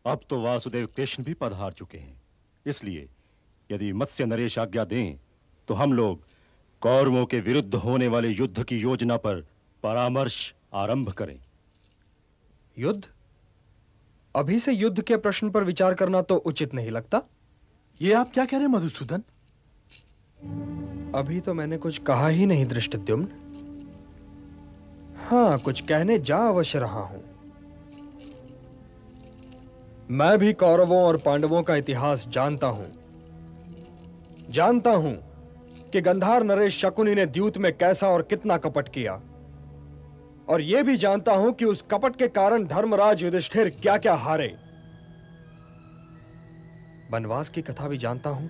अब तो वासुदेव कृष्ण भी पधार चुके हैं, इसलिए यदि मत्स्य नरेश आज्ञा दें तो हम लोग कौरवों के विरुद्ध होने वाले युद्ध की योजना पर परामर्श आरंभ करें। युद्ध? अभी से युद्ध के प्रश्न पर विचार करना तो उचित नहीं लगता। ये आप क्या कह रहे हैं मधुसूदन? अभी तो मैंने कुछ कहा ही नहीं धृष्टद्युम्न। हाँ, कुछ कहने जा अवश्य रहा हूं। मैं भी कौरवों और पांडवों का इतिहास जानता हूं कि गंधार नरेश शकुनी ने द्यूत में कैसा और कितना कपट किया, और यह भी जानता हूं कि उस कपट के कारण धर्मराज युधिष्ठिर क्या क्या हारे। वनवास की कथा भी जानता हूं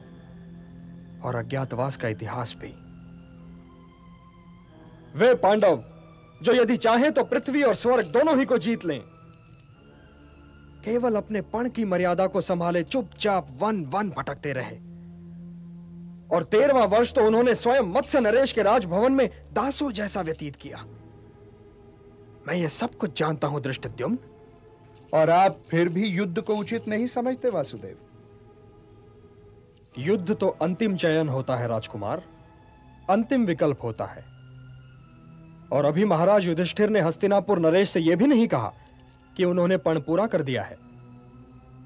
और अज्ञातवास का इतिहास भी। वे पांडव जो यदि चाहें तो पृथ्वी और स्वर्ग दोनों ही को जीत लें, केवल अपने पण की मर्यादा को संभाले चुपचाप वन वन भटकते रहे। और 13वां वर्ष तो उन्होंने स्वयं मत्स्य नरेश के राजभवन में दासों जैसा व्यतीत किया। मैं ये सब कुछ जानता हूं धृष्टद्युम्न। और आप फिर भी युद्ध को उचित नहीं समझते वासुदेव? युद्ध तो अंतिम चयन होता है राजकुमार, अंतिम विकल्प होता है। और अभी महाराज युधिष्ठिर ने हस्तिनापुर नरेश से यह भी नहीं कहा कि उन्होंने पण पूरा कर दिया है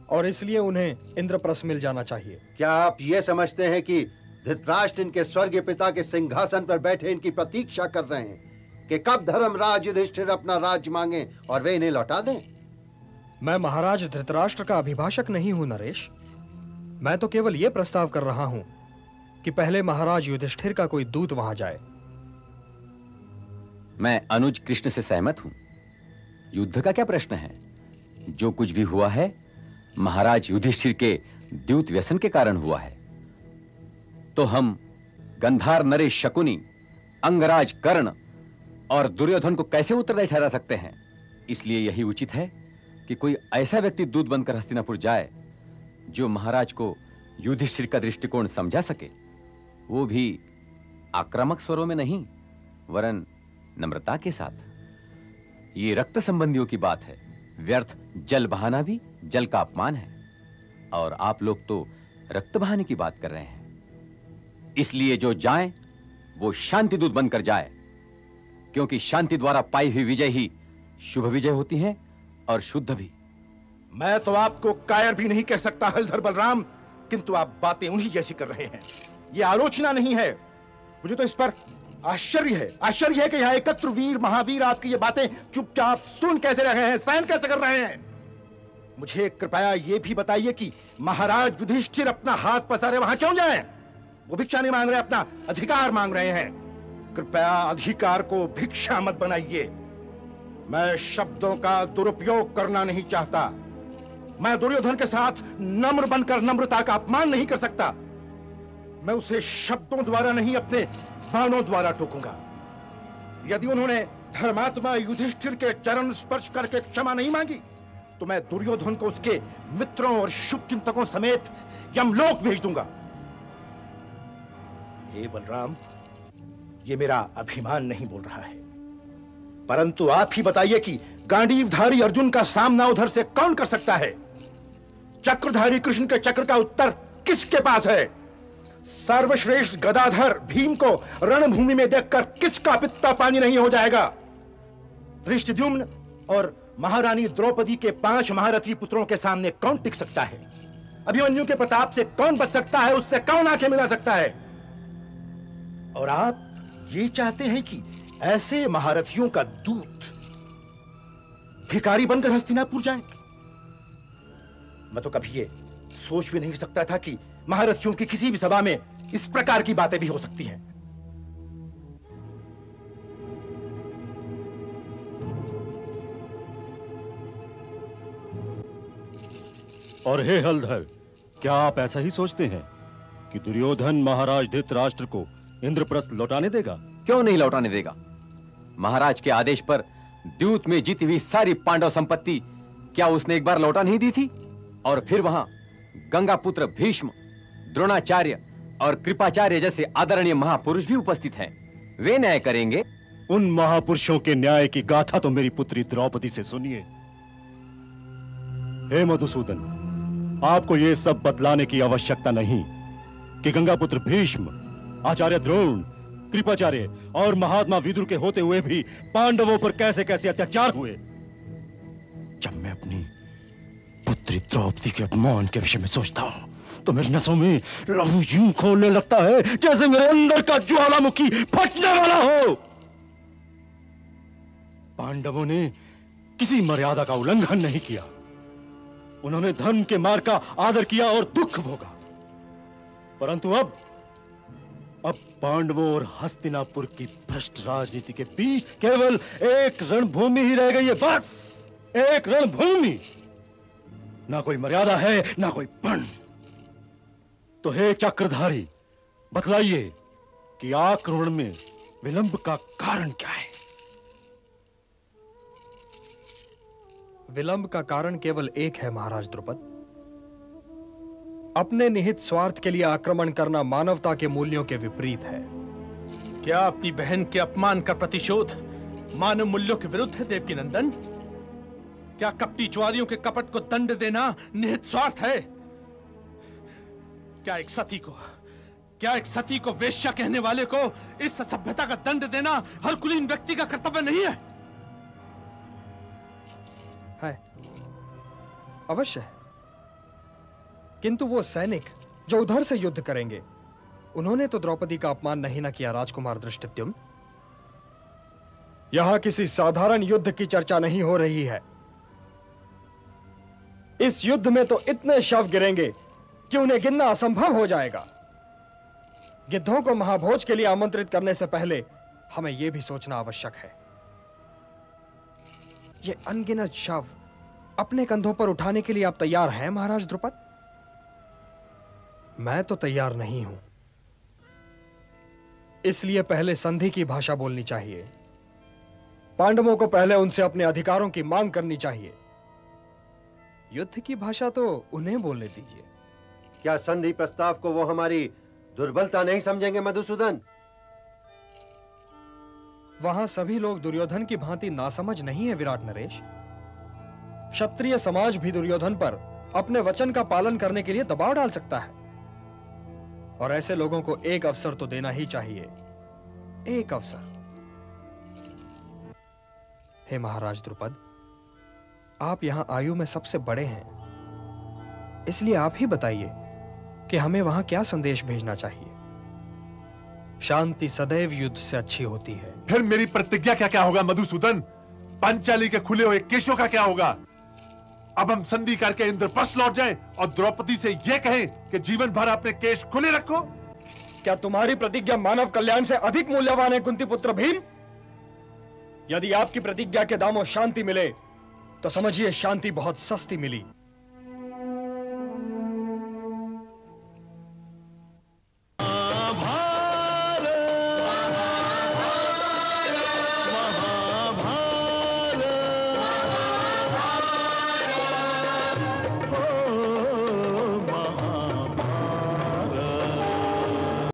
और इसलिए उन्हें इंद्रप्रस्थ मिल जाना चाहिए। क्या आप यह समझते हैं कि धृतराष्ट्र इनके स्वर्गीय पिता के सिंहासन पर बैठे इनकी प्रतीक्षा कर रहे हैं कि कब धर्मराज युधिष्ठिर अपना राज्य मांगे और वे इन्हें लौटा दें? मैं महाराज धृतराष्ट्र का अभिभाषक नहीं हूं नरेश। मैं तो केवल यह प्रस्ताव कर रहा हूं कि पहले महाराज युधिष्ठिर का कोई दूत वहां जाए। मैं अनुज कृष्ण से सहमत हूं। युद्ध का क्या प्रश्न है? जो कुछ भी हुआ है महाराज युधिष्ठिर के द्यूत व्यसन के कारण हुआ है। तो हम गंधार नरेश शकुनी, अंगराज कर्ण और दुर्योधन को कैसे उत्तरदायी ठहरा सकते हैं? इसलिए यही उचित है कि कोई ऐसा व्यक्ति दूत बनकर हस्तिनापुर जाए जो महाराज को युधिष्ठिर का दृष्टिकोण समझा सके, वो भी आक्रामक स्वरों में नहीं वरन नम्रता के साथ। ये रक्त संबंधियों की बात है। व्यर्थ जल बहाना भी जल का अपमान है, और आप लोग तो रक्त बहाने की बात कर रहे हैं। इसलिए जो जाए वो शांति दूत बनकर जाए, क्योंकि शांति द्वारा पाई हुई विजय ही शुभ विजय होती है और शुद्ध भी। मैं तो आपको कायर भी नहीं कह सकता हलधर बलराम, किंतु आप बातें उन्हीं जैसी कर रहे हैं। ये आलोचना नहीं है, मुझे तो इस पर आश्चर्य है कि यहाँ एकत्र वीर महावीर आपकी ये बातें चुपचाप सुन कैसे रहे हैं, सहन कैसे कर रहे हैं। मुझे कृपया ये भी बताइए कि महाराज युधिष्ठिर अपना हाथ पसारे वहां क्यों जाएं? वो भिक्षा नहीं मांग रहे, अपना अधिकार मांग रहे हैं। कृपया अधिकार को भिक्षा मत बनाइए। मैं शब्दों का दुरुपयोग करना नहीं चाहता। मैं दुर्योधन के साथ नम्र बनकर नम्रता का अपमान नहीं कर सकता। मैं उसे शब्दों द्वारा नहीं, अपने बाणों द्वारा टोकूंगा। यदि उन्होंने धर्मात्मा युधिष्ठिर के चरण स्पर्श करके क्षमा नहीं मांगी तो मैं दुर्योधन को उसके मित्रों और शुभचिंतकों समेत यमलोक भेज दूंगा। हे बलराम, ये मेरा अभिमान नहीं बोल रहा है, परंतु आप ही बताइए कि गांडीवधारी अर्जुन का सामना उधर से कौन कर सकता है? चक्रधारी कृष्ण के चक्र का उत्तर किसके पास है? सर्वश्रेष्ठ गदाधर भीम को रणभूमि में देखकर किसका पित्ता पानी नहीं हो जाएगा? धृष्टद्युम्न और महारानी द्रौपदी के 5 महारथी पुत्रों के सामने कौन टिक सकता है? अभिमन्यु के प्रताप से कौन बच सकता है? उससे कौन आंखें मिला सकता है? और आप ये चाहते हैं कि ऐसे महारथियों का दूत भिखारी बनकर हस्तिनापुर जाए? मैं तो कभी ये सोच भी नहीं सकता था कि महारथियों की किसी भी सभा में इस प्रकार की बातें भी हो सकती हैं। और हे हलधर, क्या आप ऐसा ही सोचते हैं कि दुर्योधन महाराज धृतराष्ट्र को इंद्रप्रस्थ लौटाने देगा? क्यों नहीं लौटाने देगा? महाराज के आदेश पर द्यूत में जीती हुई सारी पांडव संपत्ति क्या उसने एक बार लौटा नहीं दी थी? और फिर वहां गंगा पुत्र भीष्म, द्रोणाचार्य और कृपाचार्य जैसे आदरणीय महापुरुष भी उपस्थित हैं। वे न्याय करेंगे। उन महापुरुषों के न्याय की गाथा तो मेरी पुत्री द्रौपदी से सुनिए। हे मधुसूदन, आपको यह सब बतलाने की आवश्यकता नहीं कि गंगापुत्र भीष्म, आचार्य द्रोण, कृपाचार्य और महात्मा विदुर के होते हुए भी पांडवों पर कैसे कैसे अत्याचार हुए। जब मैं अपनी पुत्री द्रौपदी के अपमान के विषय में सोचता हूं तो मेरी नसों में लहू यूं खोलने लगता है जैसे मेरे अंदर का ज्वालामुखी फटने वाला हो। पांडवों ने किसी मर्यादा का उल्लंघन नहीं किया। उन्होंने धर्म के मार्ग का आदर किया और दुख भोगा। परंतु अब पांडवों और हस्तिनापुर की भ्रष्ट राजनीति के बीच केवल एक रणभूमि ही रह गई है, बस एक रणभूमि। ना कोई मर्यादा है, ना कोई पण। तो हे चक्रधारी, बतलाइए कि आक्रमण में विलंब का कारण क्या है? विलंब का कारण केवल एक है महाराज द्रुपद। अपने निहित स्वार्थ के लिए आक्रमण करना मानवता के मूल्यों के विपरीत है। क्या अपनी बहन के अपमान का प्रतिशोध मानव मूल्यों के विरुद्ध है देवकीनंदन? क्या कपटी ज्वारियों के कपट को दंड देना निहित स्वार्थ है? क्या एक सती को वेश्या कहने वाले को इस असभ्यता का दंड देना हर कुलीन व्यक्ति का कर्तव्य नहीं है? अवश्य है, किंतु वो सैनिक जो उधर से युद्ध करेंगे, उन्होंने तो द्रौपदी का अपमान नहीं ना किया राजकुमार धृष्टद्युम्न। यहां किसी साधारण युद्ध की चर्चा नहीं हो रही है। इस युद्ध में तो इतने शव गिरेंगे कि उन्हें गिनना असंभव हो जाएगा। गिद्धों को महाभोज के लिए आमंत्रित करने से पहले हमें यह भी सोचना आवश्यक है। ये अनगिनत शव अपने कंधों पर उठाने के लिए आप तैयार हैं महाराज द्रुपद? मैं तो तैयार नहीं हूं। इसलिए पहले संधि की भाषा बोलनी चाहिए। पांडवों को पहले उनसे अपने अधिकारों की मांग करनी चाहिए। युद्ध की भाषा तो उन्हें बोलने दीजिए। क्या संधि प्रस्ताव को वो हमारी दुर्बलता नहीं समझेंगे मधुसूदन? वहां सभी लोग दुर्योधन की भांति नासमझ नहीं है विराट नरेश। क्षत्रिय समाज भी दुर्योधन पर अपने वचन का पालन करने के लिए दबाव डाल सकता है, और ऐसे लोगों को एक अवसर तो देना ही चाहिए। एक अवसर। हे महाराज द्रुपद, आप यहां आयु में सबसे बड़े हैं, इसलिए आप ही बताइए कि हमें वहां क्या संदेश भेजना चाहिए। शांति सदैव युद्ध से अच्छी होती है। फिर मेरी प्रतिज्ञा क्या क्या होगा मधुसूदन? पांचाली के खुले हुए केशों का क्या होगा? अब हम संधि करके इंद्रप्रस्थ लौट जाएं और द्रौपदी से यह कहें कि जीवन भर अपने केश खुले रखो? क्या तुम्हारी प्रतिज्ञा मानव कल्याण से अधिक मूल्यवान है कुंती पुत्र भीम? यदि आपकी प्रतिज्ञा के दामों शांति मिले तो समझिए शांति बहुत सस्ती मिली।